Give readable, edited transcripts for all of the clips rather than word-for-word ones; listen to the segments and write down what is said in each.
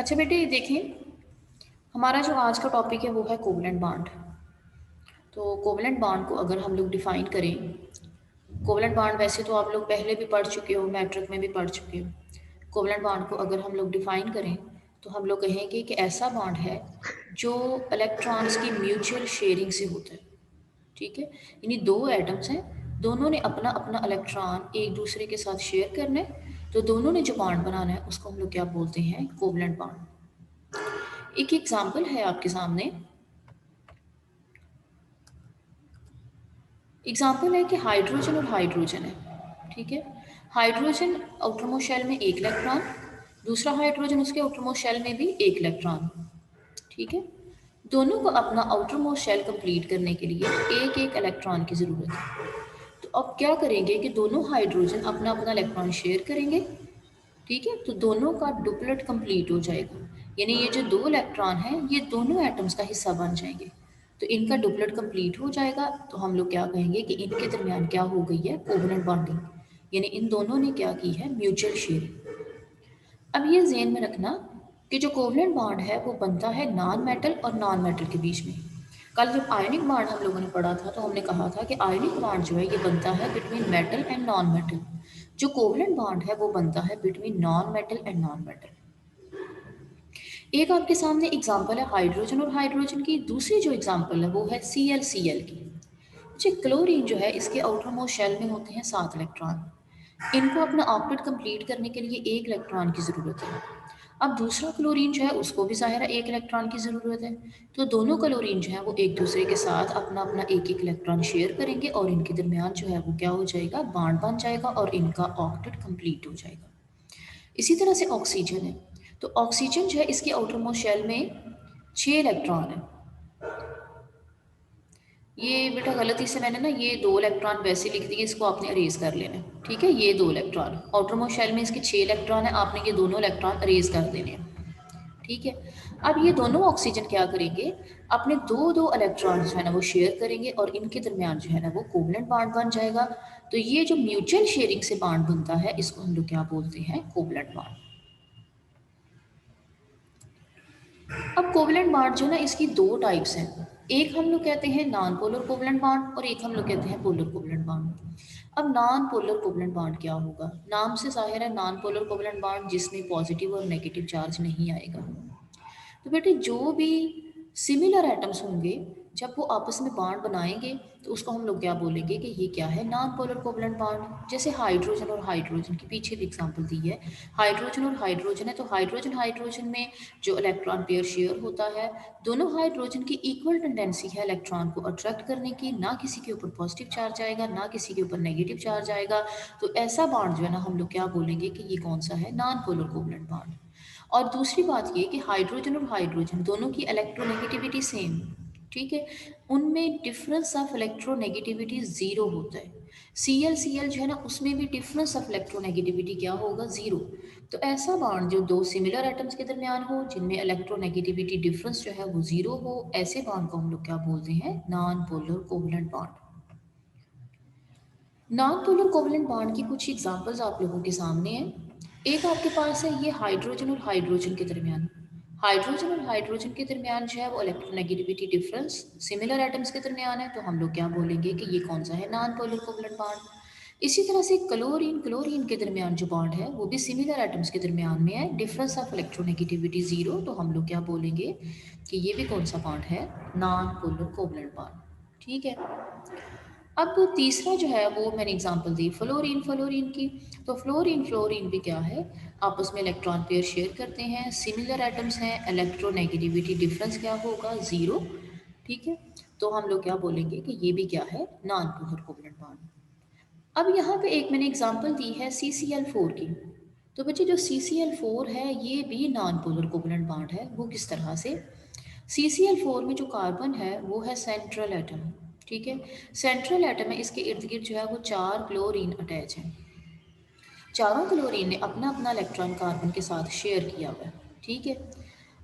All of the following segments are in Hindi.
अच्छा बेटे देखें, हमारा जो आज का टॉपिक है वो है कोवलेंट बॉन्ड। तो कोवलेंट बॉन्ड को अगर हम लोग डिफाइन करें, कोवलेंट बॉन्ड वैसे तो आप लोग पहले भी पढ़ चुके हो, मैट्रिक में भी पढ़ चुके हो। कोवलेंट बॉन्ड को अगर हम लोग डिफाइन करें तो हम लोग कहेंगे कि ऐसा बॉन्ड है जो इलेक्ट्रॉन्स की म्यूचुअल शेयरिंग से होता है। ठीक है, यानी दो एटम्स हैं, दोनों ने अपना अपना इलेक्ट्रॉन एक दूसरे के साथ शेयर करना है, तो दोनों ने जो बॉन्ड बनाना है उसको हम लोग क्या बोलते हैं, कोवलेंट बॉन्ड। एक एग्जांपल है आपके सामने। एग्जाम्पल है कि हाइड्रोजन और हाइड्रोजन है। ठीक है, हाइड्रोजन आउटरमोस्ट शेल में एक इलेक्ट्रॉन, दूसरा हाइड्रोजन उसके आउटरमोस्ट शेल में भी एक इलेक्ट्रॉन। ठीक है, दोनों को अपना आउटरमोस्ट शेल कंप्लीट करने के लिए एक एक इलेक्ट्रॉन की ज़रूरत है। तो अब क्या करेंगे कि दोनों हाइड्रोजन अपना अपना इलेक्ट्रॉन शेयर करेंगे। ठीक है, तो दोनों का डुप्लेट कंप्लीट हो जाएगा, यानी ये जो दो इलेक्ट्रॉन हैं ये दोनों एटम्स का हिस्सा बन जाएंगे। तो इनका डुप्लेट कंप्लीट हो जाएगा, तो हम लोग क्या कहेंगे कि इनके दरमियान क्या हो गई है, कोवलेंट बॉन्डिंग, यानी इन दोनों ने क्या की है, म्यूचुअल शेयरिंग। अब ये ज़हन में रखना कि जो कोवलेंट बॉन्ड है वो बनता है नॉन मेटल और नॉन मेटल के बीच में। कल जब आयनिक बॉन्ड हम लोगों ने पढ़ा था तो हमने कहा था कि आयनिक बॉन्ड जो है ये बनता है between metal and non metal. जो कोवलेंट बॉन्ड है वो बनता है between non metal and non metal. एक आपके सामने एग्जांपल है हाइड्रोजन और हाइड्रोजन की, दूसरी जो एग्जांपल है वो है Cl की। जी, क्लोरीन जो है इसके आउटर मोस्ट शेल में होते हैं 7 इलेक्ट्रॉन। इनको अपना ऑक्टेट कंप्लीट करने के लिए एक इलेक्ट्रॉन की ज़रूरत है। अब दूसरा क्लोरीन जो है उसको भी ज़ाहिर है एक इलेक्ट्रॉन की ज़रूरत है। तो दोनों क्लोरीन जो है वो एक दूसरे के साथ अपना अपना एक एक इलेक्ट्रॉन शेयर करेंगे और इनके दरमियान जो है वो क्या हो जाएगा, बॉन्ड बन जाएगा और इनका ऑक्टेट कंप्लीट हो जाएगा। इसी तरह से ऑक्सीजन है, तो ऑक्सीजन जो है इसके आउटर मोस्ट शेल में 6 इलेक्ट्रॉन है। ये बेटा गलती से मैंने ना ये 2 इलेक्ट्रॉन वैसे लिख दिए, इसको आपने अरेज कर लेना है। ठीक है, ये 2 इलेक्ट्रॉन आउटर मोस्ट शेल में इसके 6 इलेक्ट्रॉन है, आपने ये दोनों इलेक्ट्रॉन अरेज कर देने हैं। ठीक है, अब ये दोनों ऑक्सीजन क्या करेंगे, अपने दो दो इलेक्ट्रॉन जो है ना वो शेयर करेंगे और इनके दरमियान जो है ना वो कोवलेंट बॉन्ड बन जाएगा। तो ये जो म्यूचुअल शेयरिंग से बॉन्ड बनता है इसको हम लोग क्या बोलते हैं, कोवलेंट बॉन्ड। अब कोवलेंट बॉन्ड जो ना इसकी दो टाइप्स हैं, एक हम लोग कहते हैं नॉन पोलर कोवलेंट बॉन्ड और एक हम लोग कहते हैं पोलर कोवलेंट बॉन्ड। अब नॉन पोलर कोवलेंट बॉन्ड क्या होगा, नाम से जाहिर है नॉन पोलर कोवलेंट बॉन्ड जिसमें पॉजिटिव और नेगेटिव चार्ज नहीं आएगा। तो बेटे जो भी सिमिलर एटम्स होंगे जब वो आपस में बॉन्ड बनाएंगे तो उसको हम लोग क्या बोलेंगे कि ये क्या है, नॉन पोलर कोवलेंट बॉन्ड। जैसे हाइड्रोजन और हाइड्रोजन की पीछे भी एग्जांपल दी है, हाइड्रोजन और हाइड्रोजन है, तो हाइड्रोजन हाइड्रोजन में जो इलेक्ट्रॉन पेयर शेयर होता है, दोनों हाइड्रोजन की इक्वल टेंडेंसी है इलेक्ट्रॉन को अट्रैक्ट करने की, ना किसी के ऊपर पॉजिटिव चार्ज आएगा ना किसी के ऊपर नेगेटिव चार्ज आएगा। तो ऐसा बॉन्ड जो है ना हम लोग क्या बोलेंगे कि ये कौन सा है, नॉन पोलर कोवलेंट बॉन्ड। और दूसरी बात ये कि हाइड्रोजन और हाइड्रोजन दोनों की इलेक्ट्रोनेगेटिविटी सेम। ठीक है, उनमें डिफरेंस ऑफ इलेक्ट्रोनेगेटिविटी ज़ीरो होता है। Cl जो है ना उसमें भी डिफरेंस ऑफ इलेक्ट्रोनेगेटिविटी क्या होगा, ज़ीरो। तो ऐसा बॉन्ड जो दो सिमिलर एटम्स के दरमियान हो जिनमें इलेक्ट्रोनेगेटिविटी डिफरेंस जो है वो ज़ीरो हो, ऐसे बॉन्ड को हम लोग क्या बोलते हैं, non polar covalent bond. Non polar covalent bond की कुछ एग्जांपल्स आप लोगों के सामने हैं। एक आपके पास है ये हाइड्रोजन और हाइड्रोजन के दरमियान, हाइड्रोजन और हाइड्रोजन के दरमियान जो है वो इलेक्ट्रोनेगेटिविटी डिफरेंस सिमिलर एटम्स के दरमियान है, तो हम लोग क्या बोलेंगे कि ये कौन सा है, नॉन पोलर कोवलेंट बॉन्ड। इसी तरह से क्लोरीन क्लोरीन के दरमियान जो बॉन्ड है वो भी सिमिलर एटम्स के दरमियान में है, डिफरेंस ऑफ इलेक्ट्रोनेगेटिविटी ज़ीरो, तो हम लोग क्या बोलेंगे कि ये भी कौन सा बॉन्ड है, नॉन पोलर कोवलेंट बॉन्ड। ठीक है, अब तीसरा जो है वो मैंने एग्जांपल दी फ्लोरीन फ्लोरीन की। तो फ्लोरीन फ्लोरीन भी क्या है, आपस में इलेक्ट्रॉन पेयर शेयर करते हैं, सिमिलर एटम्स हैं, इलेक्ट्रोनेगेटिविटी डिफरेंस क्या होगा, ज़ीरो। ठीक है, तो हम लोग क्या बोलेंगे कि ये भी क्या है, नॉन पोलर कोवलेंट बॉन्ड। अब यहाँ पे एक मैंने एग्जांपल दी है CCl4 की। तो बच्चे जो CCl4 है ये भी नॉन पोलर कोवलेंट बॉन्ड है, वो किस तरह से, CCl4 में जो कार्बन है वो है सेंट्रल एटम। ठीक है, सेंट्रल एटम है, इसके इर्द गिर्द जो है वो 4 क्लोरीन अटैच हैं, चारों क्लोरीन ने अपना अपना इलेक्ट्रॉन कार्बन के साथ शेयर किया हुआ है। ठीक है,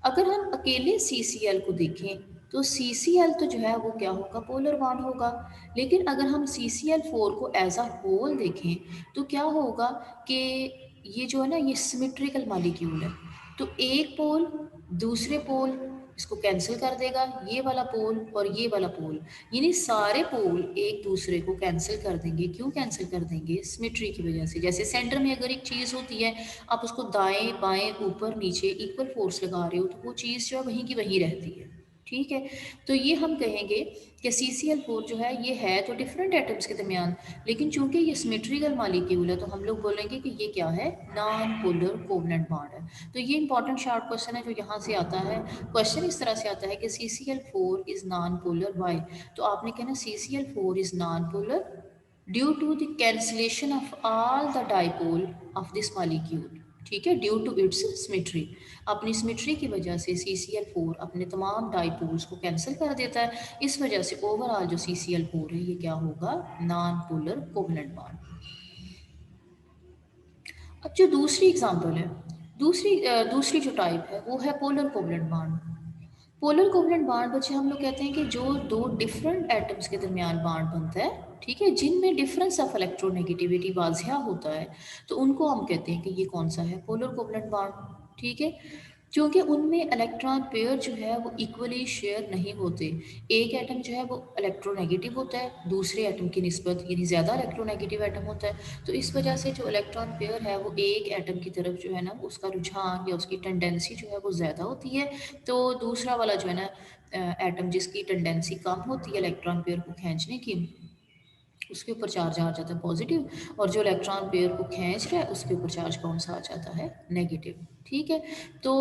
अगर हम अकेले CCl को देखें तो CCl तो जो है वो क्या होगा, पोलर बॉन्ड होगा। लेकिन अगर हम CCl4 को एज अ होल देखें तो क्या होगा कि ये जो है ना ये सिमेट्रिकल मॉलिक्यूल है। तो एक पोल दूसरे पोल इसको कैंसिल कर देगा, ये वाला पोल और ये वाला पोल, यानी सारे पोल एक दूसरे को कैंसिल कर देंगे। क्यों कैंसिल कर देंगे? सिमेट्री की वजह से। जैसे सेंटर में अगर एक चीज़ होती है, आप उसको दाएं बाएं ऊपर नीचे इक्वल फोर्स लगा रहे हो, तो वो चीज़ जो है वहीं की वहीं रहती है। ठीक है, तो ये हम कहेंगे कि CCl4 जो है ये है तो डिफरेंट एटम्स के दरमियान, लेकिन चूंकि ये सिमेट्रिकल मॉलिक्यूल है तो हम लोग बोलेंगे कि ये क्या है, नॉन पोलर कोवलेंट बॉन्ड है। तो ये इंपॉर्टेंट शॉर्ट क्वेश्चन है जो यहाँ से आता है। क्वेश्चन इस तरह से आता है कि CCl4 is non polar, Y? तो आपने कहना CCl4 is non polar due to the cancellation of all the dipole of this molecule. ठीक है, ड्यू टू इट्स सिमेट्री, अपनी सिमेट्री की वजह से CCl4 अपने तमाम डाइपोल्स को कैंसिल कर देता है। इस वजह से ओवरऑल जो CCl4 है ये क्या होगा, नॉन पोलर कोवलेंट बॉन्ड। अब जो दूसरी एग्जांपल है, दूसरी जो टाइप है वो है polar covalent bond. Polar covalent bond बच्चे हम लोग कहते हैं कि जो दो डिफरेंट एटम्स के दरमियान बॉन्ड बनता है, ठीक है, जिनमें डिफरेंस ऑफ इलेक्ट्रोनेगेटिविटी वाजिया होता है, तो उनको हम कहते हैं कि ये कौन सा है, पोलर कोवलेंट बॉन्ड। ठीक है, क्योंकि उनमें इलेक्ट्रॉन पेयर जो है वो इक्वली शेयर नहीं होते। एक एटम जो है वो इलेक्ट्रोनेगेटिव होता है दूसरे एटम की निस्बत, यानी ज़्यादा इलेक्ट्रोनेगेटिव एटम होता है। तो इस वजह से जो इलेक्ट्रॉन पेयर है वो एक एटम की तरफ जो है ना उसका रुझान या उसकी टेंडेंसी जो है वो ज़्यादा होती है। तो दूसरा वाला जो है ना एटम जिसकी टेंडेंसी कम होती है इलेक्ट्रॉन पेयर को खींचने की, उसके ऊपर चार्ज आ जाता है पॉजिटिव, और जो इलेक्ट्रॉन पेयर को खींच रहा है उसके ऊपर चार्ज कौन सा आ जाता है, नेगेटिव। ठीक है, तो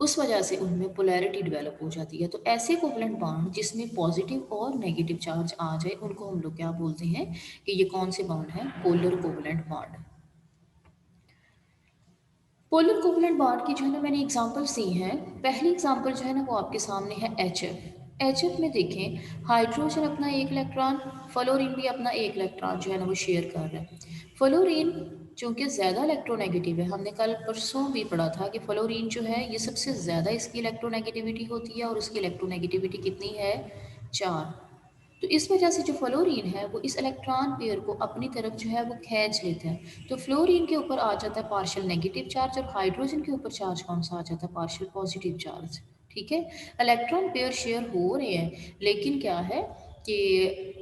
उस वजह से उनमें पोलैरिटी डेवलप हो जाती है। तो ऐसे कोवलेंट बॉन्ड जिसमें पॉजिटिव और नेगेटिव चार्ज आ जाए उनको हम लोग क्या बोलते हैं कि ये कौन से बॉन्ड हैं, polar covalent bond. Polar covalent bond की जो है ना मैंने एग्जांपल्स दी हैं। पहली एग्जांपल जो है ना वो आपके सामने है HF। HF में देखें, हाइड्रोजन अपना एक इलेक्ट्रॉन, फ्लोरीन भी अपना एक इलेक्ट्रॉन जो है ना वो शेयर कर रहा है। फ्लोरीन चूंकि ज़्यादा इलेक्ट्रोनेगेटिव है, हमने कल परसों भी पढ़ा था कि फ्लोरीन जो है ये सबसे ज़्यादा इसकी इलेक्ट्रोनेगेटिविटी होती है, और उसकी इलेक्ट्रोनेगेटिविटी कितनी है, 4। तो इस वजह से जो फ्लोरीन है वो इस इलेक्ट्रॉन पेयर को अपनी तरफ जो है वो खींच लेता है। तो फ्लोरीन के ऊपर आ जाता है पार्शियल नेगेटिव चार्ज, और हाइड्रोजन के ऊपर चार्ज कौन सा आ जाता है, पार्शियल पॉजिटिव चार्ज। ठीक है, इलेक्ट्रॉन पेयर शेयर हो रहे हैं, लेकिन क्या है कि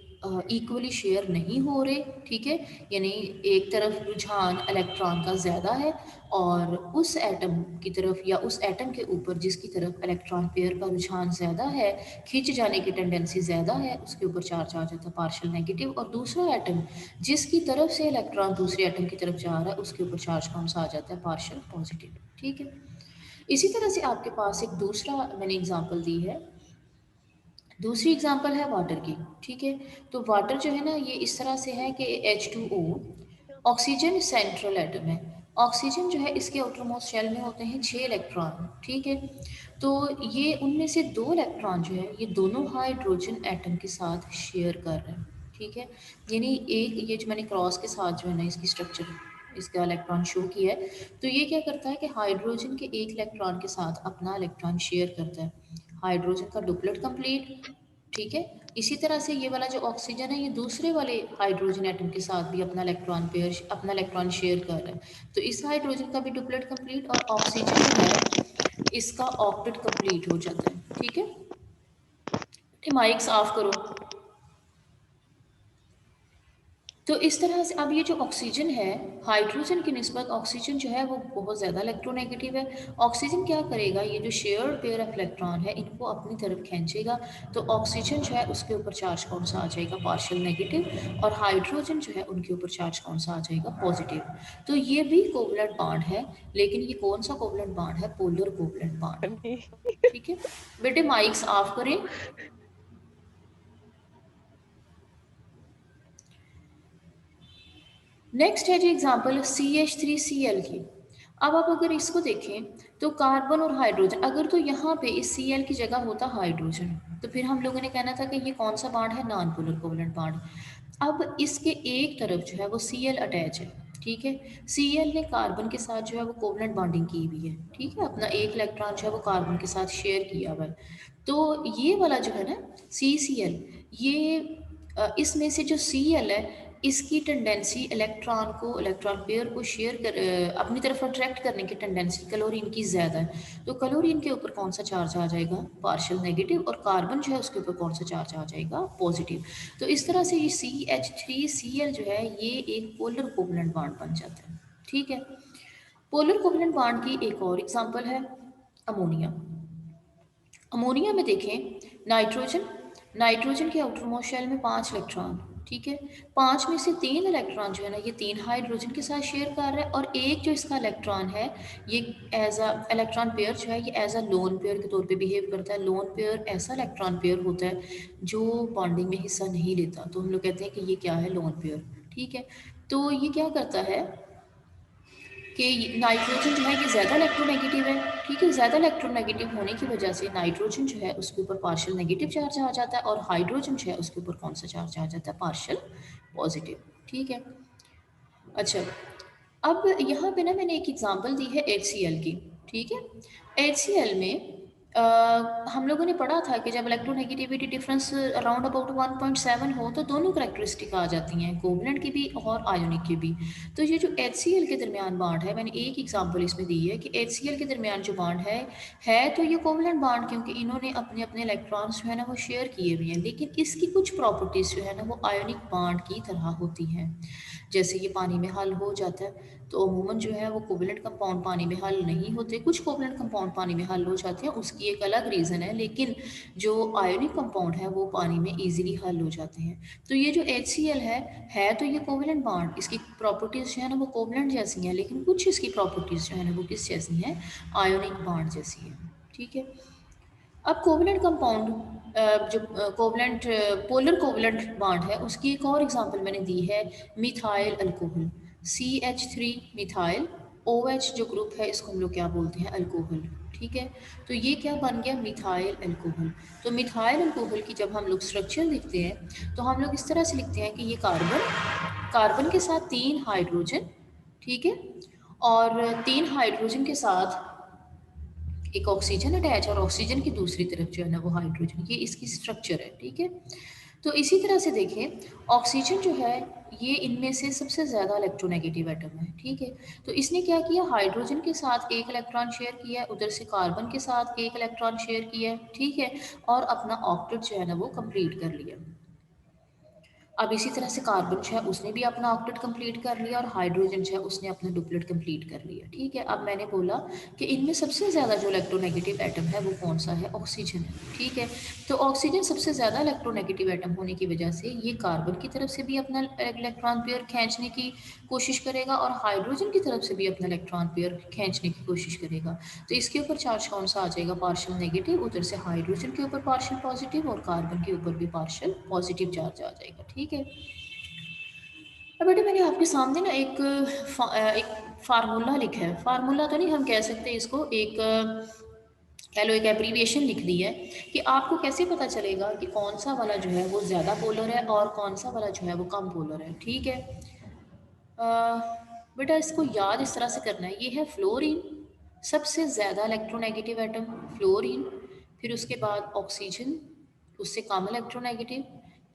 इक्वली शेयर नहीं हो रहे। ठीक है, यानी एक तरफ रुझान इलेक्ट्रॉन का ज़्यादा है, और उस एटम की तरफ या उस एटम के ऊपर जिसकी तरफ इलेक्ट्रॉन पेयर का रुझान ज़्यादा है, खींच जाने की टेंडेंसी ज़्यादा है, उसके ऊपर चार्ज आ जाता है पार्शियल नेगेटिव। और दूसरा एटम जिसकी तरफ से इलेक्ट्रॉन दूसरे एटम की तरफ जा रहा है उसके ऊपर चार्ज कौन सा आ जाता है, पार्शियल पॉजिटिव। ठीक है, इसी तरह से आपके पास एक दूसरा मैंने एग्जांपल दी है, दूसरी एग्जांपल है वाटर की। ठीक है, तो वाटर जो है ना ये इस तरह से है कि H2O, ऑक्सीजन सेंट्रल एटम है। ऑक्सीजन जो है इसके आउटरमोस्ट शेल में होते हैं 6 इलेक्ट्रॉन। ठीक है, तो ये उनमें से 2 इलेक्ट्रॉन जो है ये दोनों हाइड्रोजन एटम के साथ शेयर कर रहे हैं। ठीक है, यानी एक ये जो मैंने क्रॉस के साथ जो है ना इसकी स्ट्रक्चर इसका इलेक्ट्रॉन शो किया है, तो ये क्या करता है कि हाइड्रोजन के एक इलेक्ट्रॉन के साथ अपना इलेक्ट्रॉन शेयर करता है, हाइड्रोजन का डुप्लेट कंप्लीट। ठीक है, इसी तरह से ये वाला जो ऑक्सीजन है ये दूसरे वाले हाइड्रोजन एटम के साथ भी अपना इलेक्ट्रॉन शेयर कर रहा है। तो इस हाइड्रोजन का भी डुप्लेट कंप्लीट, और ऑक्सीजन जो है इसका ऑक्टेट कंप्लीट हो जाता है। ठीक है, माइक्स ऑफ करो। तो इस तरह से अब ये जो ऑक्सीजन है, हाइड्रोजन की निस्बत ऑक्सीजन जो है वो बहुत ज़्यादा इलेक्ट्रोनेगेटिव है। ऑक्सीजन क्या करेगा, ये जो शेयर्ड पेयर ऑफ इलेक्ट्रॉन है इनको अपनी तरफ खींचेगा, तो ऑक्सीजन जो है उसके ऊपर चार्ज कौन सा आ जाएगा, पार्शियल नेगेटिव, और हाइड्रोजन जो है उनके ऊपर चार्ज कौन सा आ जाएगा, पॉजिटिव। तो ये भी कोवलेंट बॉन्ड है, लेकिन ये कौन सा कोवलेंट बॉन्ड है, पोलर कोवलेंट बॉन्ड। ठीक है बेटे, माइक्स ऑफ करें। नेक्स्ट है जी एग्जाम्पल CH3Cl की। अब आप अगर इसको देखें तो कार्बन और हाइड्रोजन, अगर तो यहाँ पे इस Cl की जगह होता हाइड्रोजन, तो फिर हम लोगों ने कहना था कि ये कौन सा बॉन्ड है, नॉन पोलर कोवलेंट बॉन्ड। अब इसके एक तरफ जो है वो Cl अटैच है। ठीक है, Cl ने कार्बन के साथ जो है वो कोवलेंट बॉन्डिंग की हुई है। ठीक है, अपना एक इलेक्ट्रॉन जो है वो कार्बन के साथ शेयर किया हुआ है। तो ये वाला जो है ना CCl, ये इसमें से जो Cl है इसकी टेंडेंसी इलेक्ट्रॉन पेयर को शेयर कर अपनी तरफ अट्रैक्ट करने की टेंडेंसी क्लोरीन की ज़्यादा है। तो क्लोरीन के ऊपर कौन सा चार्ज आ जाएगा, पार्शियल नेगेटिव, और कार्बन जो है उसके ऊपर कौन सा चार्ज आ जाएगा, पॉजिटिव। तो इस तरह से ये CH3Cl जो है ये एक पोलर कोवलेंट बॉन्ड बन जाता है। ठीक है, पोलर कोवलेंट बॉन्ड की एक और एग्जांपल है अमोनिया। अमोनिया में देखें नाइट्रोजन के आउटरमोस्ट शेल में 5 इलेक्ट्रॉन, ठीक है। 5 में से 3 इलेक्ट्रॉन जो है ना ये 3 हाइड्रोजन के साथ शेयर कर रहा है, और एक जो इसका इलेक्ट्रॉन है ये एज अ इलेक्ट्रॉन पेयर जो है ये एज अ लोन पेयर के तौर पे बिहेव करता है। लोन पेयर ऐसा इलेक्ट्रॉन पेयर होता है जो बॉन्डिंग में हिस्सा नहीं लेता, तो हम लोग कहते हैं कि ये क्या है, लोन पेयर। ठीक है, तो ये क्या करता है कि नाइट्रोजन जो है ये ज़्यादा इलेक्ट्रोनेगेटिव है। ठीक है, ज़्यादा इलेक्ट्रोनेगेटिव होने की वजह से नाइट्रोजन जो है उसके ऊपर पार्शियल नेगेटिव चार्ज आ जाता है, और हाइड्रोजन जो है उसके ऊपर कौन सा चार्ज आ जाता है, पार्शियल पॉजिटिव। ठीक है, अच्छा, अब यहाँ पे ना मैंने एक एग्जांपल दी है HCl की। ठीक है, HCl में हम लोगों ने पढ़ा था कि जब इलेक्ट्रोनेगेटिविटी डिफरेंस अराउंड अबाउट 1.7 हो तो दोनों करेक्टरिस्टिक आ जाती हैं, कोवलेंट की भी और आयोनिक की भी। तो ये जो HCl के दरमियान बॉन्ड है, मैंने एक एग्जांपल इसमें दी है कि HCl के दरमियान जो बॉन्ड है तो ये कोवलेंट बॉन्ड, क्योंकि इन्होंने अपने अपने इलेक्ट्रॉन्स जो है ना वो शेयर किए हुए हैं, लेकिन इसकी कुछ प्रॉपर्टीज़ जो है ना वो आयोनिक बॉन्ड की तरह होती हैं। जैसे ये पानी में हल हो जाता है, तो अमूमन जो है वो कोवलेंट कंपाउंड पानी में हल नहीं होते। कुछ कोवलेंट कंपाउंड पानी में हल हो जाते हैं, उसकी एक अलग रीज़न है, लेकिन जो आयोनिक कंपाउंड है वो पानी में ईजिली हल हो जाते हैं। तो ये जो HCl है तो ये कोवलेंट बॉन्ड, इसकी प्रॉपर्टीज़ जो है ना वो कोवलेंट जैसी हैं, लेकिन कुछ इसकी प्रॉपर्टीज़ जो है ना वो किस जैसी हैं, आयोनिक बॉन्ड जैसी हैं। ठीक है, अब कोवलेंट कंपाउंड जो कोवलेंट पोलर कोवलेंट बॉन्ड है उसकी एक और एग्जांपल मैंने दी है, methyl alcohol, CH3 methyl, OH जो ग्रुप है इसको हम लोग क्या बोलते हैं, अल्कोहल। ठीक है, तो ये क्या बन गया, मिथाइल अल्कोहल। तो मिथाइल अल्कोहल की जब हम लोग स्ट्रक्चर लिखते हैं तो हम लोग इस तरह से लिखते हैं कि ये कार्बन के साथ 3 हाइड्रोजन, ठीक है, और 3 हाइड्रोजन के साथ एक ऑक्सीजन अटैच, और ऑक्सीजन की दूसरी तरफ जो है ना वो हाइड्रोजन, ये इसकी स्ट्रक्चर है। ठीक है, तो इसी तरह से देखें ऑक्सीजन जो है ये इनमें से सबसे ज़्यादा इलेक्ट्रोनेगेटिव एटम है। ठीक है, तो इसने क्या किया, हाइड्रोजन के साथ एक इलेक्ट्रॉन शेयर किया है, उधर से कार्बन के साथ एक इलेक्ट्रॉन शेयर किया है। ठीक है, और अपना ऑक्टेट जो है ना वो कंप्लीट कर लिया। अब इसी तरह से कार्बन जो है उसने भी अपना ऑक्टेट कंप्लीट कर लिया, और हाइड्रोजन जो है उसने अपना डुप्लेट कंप्लीट कर लिया। ठीक है, अब मैंने बोला कि इनमें सबसे ज़्यादा जो इलेक्ट्रोनेगेटिव एटम है वो कौन सा है, ऑक्सीजन है। ठीक है, तो ऑक्सीजन सबसे ज़्यादा इलेक्ट्रोनेगेटिव एटम होने की वजह से ये कार्बन की तरफ से भी अपना इलेक्ट्रॉन पेयर खींचने की कोशिश करेगा, और हाइड्रोजन की तरफ से भी अपना इलेक्ट्रॉन पेयर खींचने की कोशिश करेगा। तो इसके ऊपर चार्ज कौन सा आ जाएगा, पार्शियल नेगेटिव, उधर से हाइड्रोजन के ऊपर पार्शियल पॉजिटिव, और कार्बन के ऊपर भी पार्शियल पॉजिटिव चार्ज आ जाएगा। ठीक है, अब बेटा मैंने आपके सामने ना एक फार्मूला लिखा है, फार्मूला तो नहीं हम कह सकते इसको, एक कह लो एक एब्रीविएशन लिख दी है कि आपको कैसे पता चलेगा कि कौन सा वाला जो है वो ज़्यादा पोलर है और कौन सा वाला जो है वो कम पोलर है। ठीक है, अ, बेटा इसको याद इस तरह से करना है, ये है फ्लोरीन, सबसे ज़्यादा इलेक्ट्रोनेगेटिव एटम फ्लोरीन, फिर उसके बाद ऑक्सीजन, उससे कम इलेक्ट्रोनेगेटिव,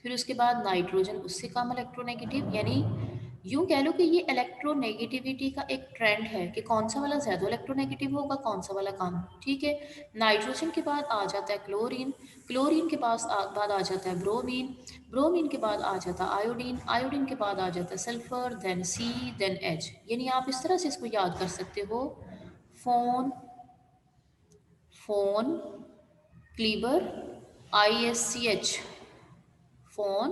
फिर उसके बाद नाइट्रोजन, उससे कम इलेक्ट्रोनेगेटिव। यानी यूँ कह लो कि ये इलेक्ट्रोनेगेटिविटी का एक ट्रेंड है कि कौन सा वाला ज़्यादा इलेक्ट्रोनेगेटिव होगा, कौन सा वाला कम। ठीक है, नाइट्रोजन के बाद आ जाता है क्लोरीन, क्लोरीन के बाद आ जाता है ब्रोमीन, ब्रोमीन के बाद आ जाता है आयोडीन, आयोडीन के बाद आ जाता है sulphur, then C, then H। यानी आप इस तरह से इसको याद कर सकते हो, फोन, फोन, क्लीबर, ISCH, फोन,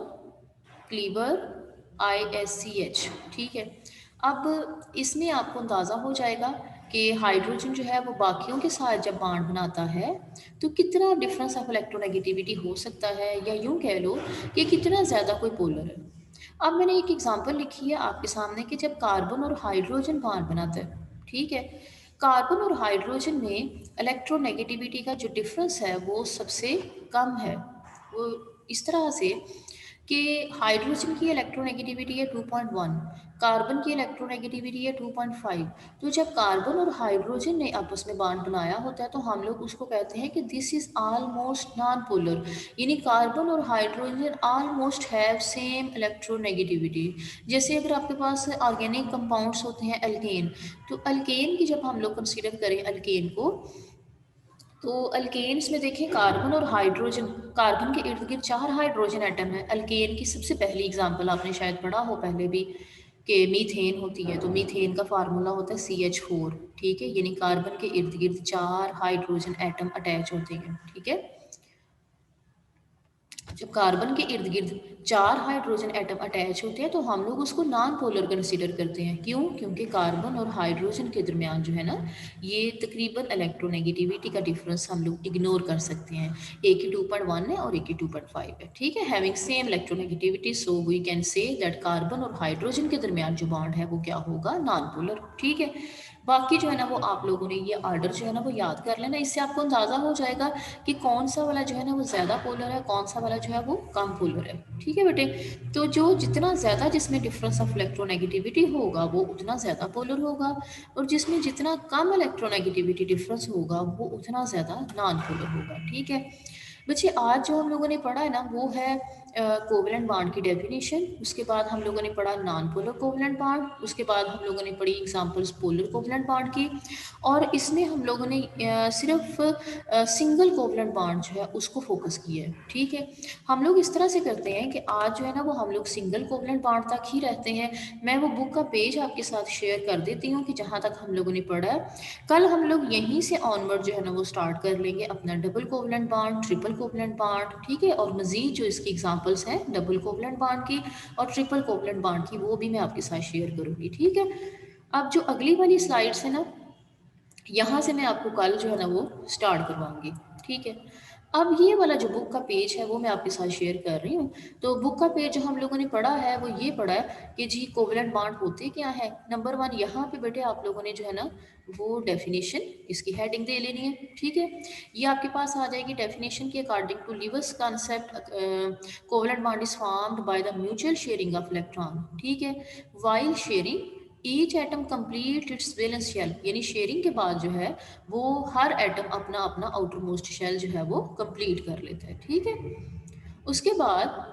क्लीबर, ISCH। ठीक है, अब इसमें आपको अंदाज़ा हो जाएगा कि हाइड्रोजन जो है वो बाकियों के साथ जब बॉन्ड बनाता है तो कितना डिफरेंस ऑफ इलेक्ट्रोनेगेटिविटी हो सकता है, या यूँ कह लो कि कितना ज़्यादा कोई पोलर है। अब मैंने एक एग्जांपल लिखी है आपके सामने कि जब कार्बन और हाइड्रोजन बॉन्ड बनाता है, ठीक है, कार्बन और हाइड्रोजन में इलेक्ट्रोनेगेटिविटी का जो डिफरेंस है वो सबसे कम है। वो इस तरह से कि हाइड्रोजन की इलेक्ट्रोनेगेटिविटी है 2.1, कार्बन की इलेक्ट्रोनेगेटिविटी है 2.5। तो जब कार्बन और हाइड्रोजन ने आपस में बॉन्ड बनाया होता है तो हम लोग उसको कहते हैं कि this is almost non polar, यानी कार्बन और hydrogen almost have same electronegativity. जैसे अगर आपके पास ऑर्गेनिक कंपाउंड्स होते हैं अल्केन, तो अल्केन की जब हम लोग कंसीडर करें अल्केन को, तो अल्केन्स में देखें कार्बन और हाइड्रोजन, कार्बन के इर्द गिर्द 4 हाइड्रोजन एटम है। अल्केन की सबसे पहली एग्जांपल आपने शायद पढ़ा हो पहले भी कि मीथेन होती है, तो मीथेन का फार्मूला होता है CH4। ठीक है, यानी कार्बन के इर्द गिर्द 4 हाइड्रोजन एटम अटैच होते हैं। ठीक है, जब कार्बन के इर्द गिर्द 4 हाइड्रोजन एटम अटैच होते हैं तो हम लोग उसको नॉन पोलर कंसीडर करते हैं। क्यों? क्योंकि कार्बन और हाइड्रोजन के दरमियान जो है ना, ये तकरीबन इलेक्ट्रोनेगेटिविटी का डिफरेंस हम लोग इग्नोर कर सकते हैं। एक की 2.1 है और एक की 2.5 है। ठीक है, having same electronegativity, so we can say that carbon और हाइड्रोजन के दरमियान जो बॉन्ड है वो क्या होगा? Non polar. ठीक है, बाकी जो है ना वो आप लोगों ने ये आर्डर जो है ना वो याद कर लेना, इससे आपको अंदाज़ा हो जाएगा कि कौन सा वाला जो है ना वो ज़्यादा पोलर है, कौन सा वाला जो है वो कम पोलर है। ठीक है बेटे, तो जो जितना ज़्यादा जिसमें डिफरेंस ऑफ इलेक्ट्रोनेगेटिविटी होगा वो उतना ज़्यादा पोलर होगा, और जिसमें जितना कम इलेक्ट्रोनेगेटिविटी डिफरेंस होगा वो उतना ज़्यादा नॉन पोलर होगा। ठीक है बच्चे, आज जो हम लोगों ने पढ़ा है ना वो है कोवलेंट बॉन्ड की डेफिनेशन। उसके बाद हम लोगों ने पढ़ा नॉन पोलर कोवलेंट बॉन्ड। उसके बाद हम लोगों ने पढ़ी एग्जांपल्स पोलर कोवलेंट बॉन्ड की, और इसमें हम लोगों ने सिर्फ सिंगल कोवलेंट बॉन्ड जो है उसको फोकस किया है। ठीक है, हम लोग इस तरह से करते हैं कि आज जो है ना वो हम लोग सिंगल कोवलेंट बॉन्ड तक ही रहते हैं। मैं वो बुक का पेज आपके साथ शेयर कर देती हूँ कि जहाँ तक हम लोगों ने पढ़ा है। कल हम लोग यहीं से ऑनवर्ड जो है ना वो स्टार्ट कर लेंगे अपना double covalent bond, triple covalent bond. ठीक है, और मजीद जो इसकी एग्जांपल्स हैं डबल कोवलेंट बॉन्ड की और ट्रिपल कोवलेंट बॉन्ड की वो भी मैं आपके साथ शेयर करूँगी। ठीक है, अब जो अगली वाली स्लाइड्स है ना, यहाँ से मैं आपको कल जो है ना वो स्टार्ट करवाऊंगी। ठीक है, अब ये वाला जो बुक का पेज है वो मैं आपके साथ शेयर कर रही हूँ। तो बुक का पेज जो हम लोगों ने पढ़ा है वो ये पढ़ा है कि जी कोवलेंट बॉन्ड होते क्या है। नंबर 1 यहाँ पे बेटे आप लोगों ने जो है ना वो डेफिनेशन, इसकी हेडिंग दे लेनी है। ठीक है, ये आपके पास आ जाएगी डेफिनेशन के according to Lewis's concept, covalent bond is formed by the mutual sharing of electron. ठीक है, while sharing each atom complete its valence shell, यानी शेयरिंग के बाद जो है वो हर एटम अपना अपना आउटर मोस्ट शेल जो है वो कंप्लीट कर लेता है। ठीक है, उसके बाद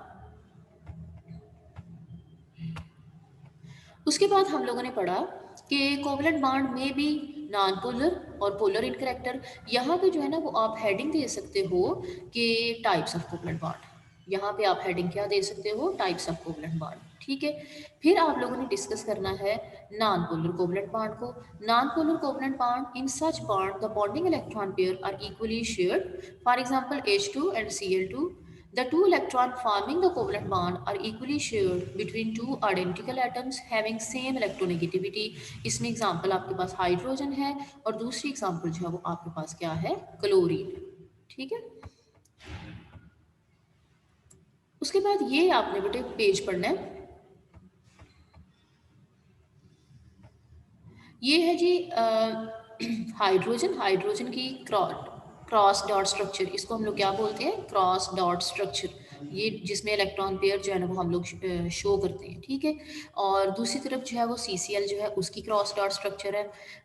उसके बाद हम लोगों ने पढ़ा कि कोवलेंट बॉन्ड में भी नॉन पोलर और पोलर इन करैक्टर। यहाँ पे जो है ना वो आप हेडिंग दे सकते हो कि टाइप्स ऑफ कोवलेंट बॉन्ड। यहाँ पे आप हेडिंग क्या दे सकते हो? Types of covalent bond. ठीक है, फिर आप लोगों ने डिस्कस करना है नॉन पोलर कोवलेंट बॉन्ड को। Non polar covalent bond, in such bond the bonding electron pair are equally shared, for example H2 and Cl2। The two electrons forming the covalent bond are equally shared between two identical atoms having same electronegativity। इसमें एग्जांपल आपके पास हाइड्रोजन है और दूसरी एग्जांपल जो है वो आपके पास क्या है? क्लोरीन। ठीक है, उसके बाद ये आपने बेटे पेज पढ़ना है। ये है जी हाइड्रोजन, हाइड्रोजन की क्रॉस डॉट स्ट्रक्चर, इसको हम लोग क्या बोलते हैं? Cross dot structure. ये जिसमें इलेक्ट्रॉन पेयर जो है ना वो हम लोग शो करते हैं। ठीक है, और दूसरी तरफ जो है वो CCl जो है उसकी क्रॉस डॉट स्ट्रक्चर है।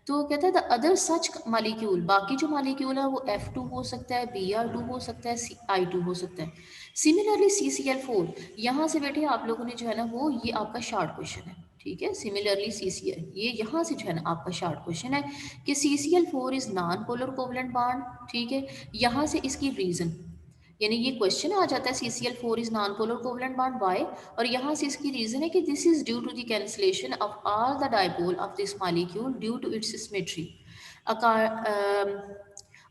तो कहता है द अदर सच मालिक्यूल, बाकी जो मालिक्यूल है वो F2 हो सकता है, Br2 हो सकता है, I2 हो सकता है। सिमिलरली CCl4, यहाँ से बेटे आप लोगों ने जो है ना वो ये आपका शॉर्ट क्वेश्चन है। ठीक है, सिमिलरली CCl, ये यहाँ से जो है ना आपका शॉर्ट क्वेश्चन है कि CCl4 is non polar covalent bond. ठीक है, यहाँ से इसकी रीजन, यानी ये क्वेश्चन आ जाता है CCl4 is non polar covalent bond by, और यहाँ से इसकी रीजन है कि this is due to the cancellation of all the dipole of this molecule due to its symmetry.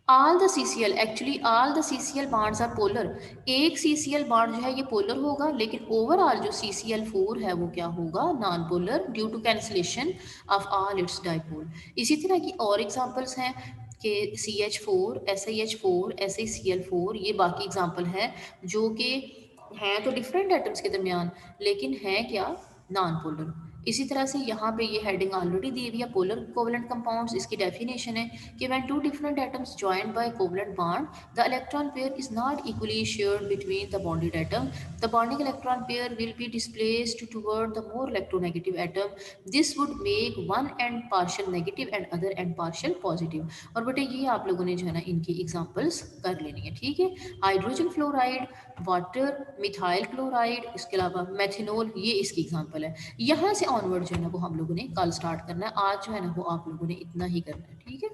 All the CCl, actually all the CCl bonds are polar. एक CCl बॉन्ड जो है ये पोलर होगा, लेकिन ओवरऑल जो CCl4 है वो क्या होगा? Non polar, due to cancellation of all its dipole. इसी तरह की और एग्जांपल्स हैं कि CH4, SiH4, SaCl4, ये बाकी एग्जांपल हैं जो कि हैं तो डिफरेंट एटम्स के दरमियान, लेकिन हैं क्या? Non polar. इसी तरह से यहाँ पे ये हेडिंग ऑलरेडी दी हुई है, पोलर कोवलेंट कंपाउंड्स। इसकी डेफिनेशन है कि when two different atoms joined by covalent bond the electron pair is not equally shared between the bonded atom, the bonding electron pair will be displaced toward the more electronegative atom, this would make one end partial negative and other end partial positive. और बेटे ये आप लोगों ने जो है ना इनकी एग्जांपल्स कर लेनी है, ठीक है। Hydrogen fluoride, water, methyl chloride, इसके अलावा मेथिनॉल, ये इसकी एग्जांपल है। यहाँ से ऑनवर्ड जो है ना वो हम लोगों ने कल स्टार्ट करना है, आज जो है ना वो आप लोगों ने इतना ही करना है, ठीक है।